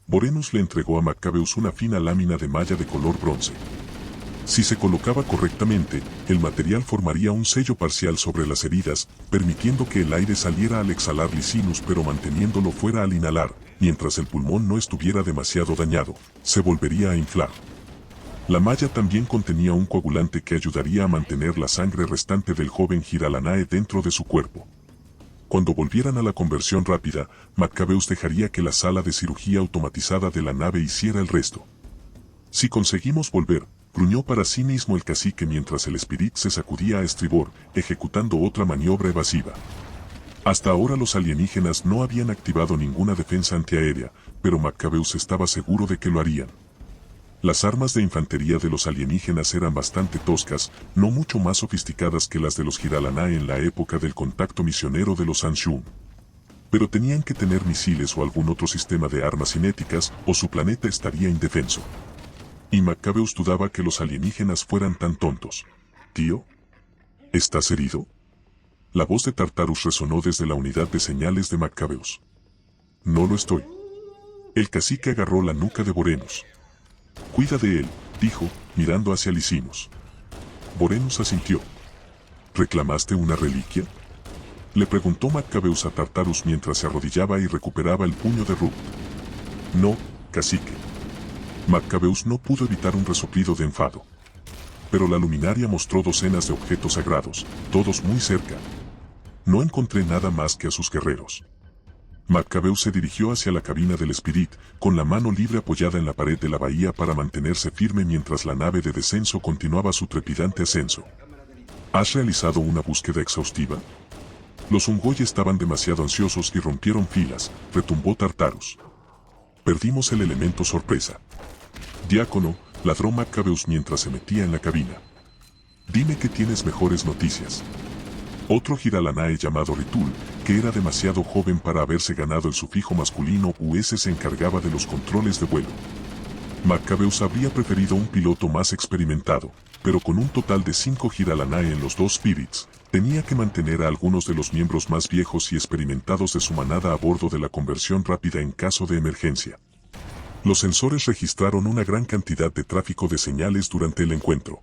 Vorenus le entregó a Maccabeus una fina lámina de malla de color bronce. Si se colocaba correctamente, el material formaría un sello parcial sobre las heridas, permitiendo que el aire saliera al exhalar Licinus pero manteniéndolo fuera al inhalar. Mientras el pulmón no estuviera demasiado dañado, se volvería a inflar. La malla también contenía un coagulante que ayudaría a mantener la sangre restante del joven Giralanae dentro de su cuerpo. Cuando volvieran a la conversión rápida, Maccabeus dejaría que la sala de cirugía automatizada de la nave hiciera el resto. Si conseguimos volver, gruñó para sí mismo el cacique mientras el Spirit se sacudía a estribor, ejecutando otra maniobra evasiva. Hasta ahora los alienígenas no habían activado ninguna defensa antiaérea, pero Maccabeus estaba seguro de que lo harían. Las armas de infantería de los alienígenas eran bastante toscas, no mucho más sofisticadas que las de los Giralanae en la época del contacto misionero de los Anshun. Pero tenían que tener misiles o algún otro sistema de armas cinéticas, o su planeta estaría indefenso. Y Maccabeus dudaba que los alienígenas fueran tan tontos. ¿Tío? ¿Estás herido? La voz de Tartarus resonó desde la unidad de señales de Maccabeus. No lo estoy. El cacique agarró la nuca de Vorenus. Cuida de él, dijo, mirando hacia Licimos. Vorenus asintió. ¿Reclamaste una reliquia? Le preguntó Maccabeus a Tartarus mientras se arrodillaba y recuperaba el puño de Ruth. No, cacique. Maccabeus no pudo evitar un resoplido de enfado. Pero la luminaria mostró docenas de objetos sagrados, todos muy cerca. No encontré nada más que a sus guerreros. Maccabeus se dirigió hacia la cabina del Spirit, con la mano libre apoyada en la pared de la bahía para mantenerse firme mientras la nave de descenso continuaba su trepidante ascenso. ¿Has realizado una búsqueda exhaustiva? Los Ungoi estaban demasiado ansiosos y rompieron filas, retumbó Tartarus. Perdimos el elemento sorpresa. Diácono, ladró Maccabeus mientras se metía en la cabina. Dime que tienes mejores noticias. Otro Giralanae llamado Ritul, que era demasiado joven para haberse ganado el sufijo masculino US, se encargaba de los controles de vuelo. Maccabeus habría preferido un piloto más experimentado, pero con un total de 5 Giralanae en los dos Spirits, tenía que mantener a algunos de los miembros más viejos y experimentados de su manada a bordo de la conversión rápida en caso de emergencia. Los sensores registraron una gran cantidad de tráfico de señales durante el encuentro.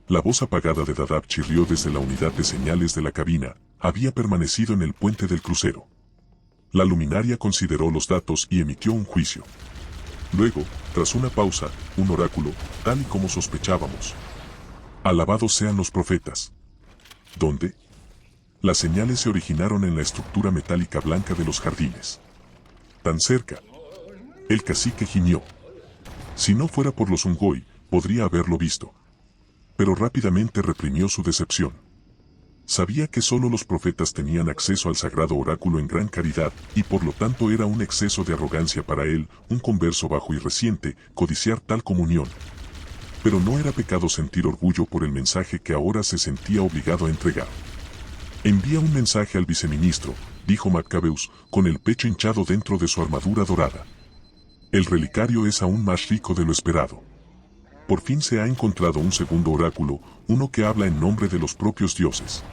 La voz apagada de Dadab chirrió desde la unidad de señales de la cabina. Había permanecido en el puente del crucero. La luminaria consideró los datos y emitió un juicio. Luego, tras una pausa, un oráculo, tal y como sospechábamos. Alabados sean los profetas. ¿Dónde? Las señales se originaron en la estructura metálica blanca de los jardines. Tan cerca. El cacique gimió. Si no fuera por los Ungoi, podría haberlo visto. Pero rápidamente reprimió su decepción. Sabía que solo los profetas tenían acceso al sagrado oráculo en gran caridad, y por lo tanto era un exceso de arrogancia para él, un converso bajo y reciente, codiciar tal comunión. Pero no era pecado sentir orgullo por el mensaje que ahora se sentía obligado a entregar. Envía un mensaje al viceministro, dijo Maccabeus, con el pecho hinchado dentro de su armadura dorada. El relicario es aún más rico de lo esperado. Por fin se ha encontrado un segundo oráculo, uno que habla en nombre de los propios dioses.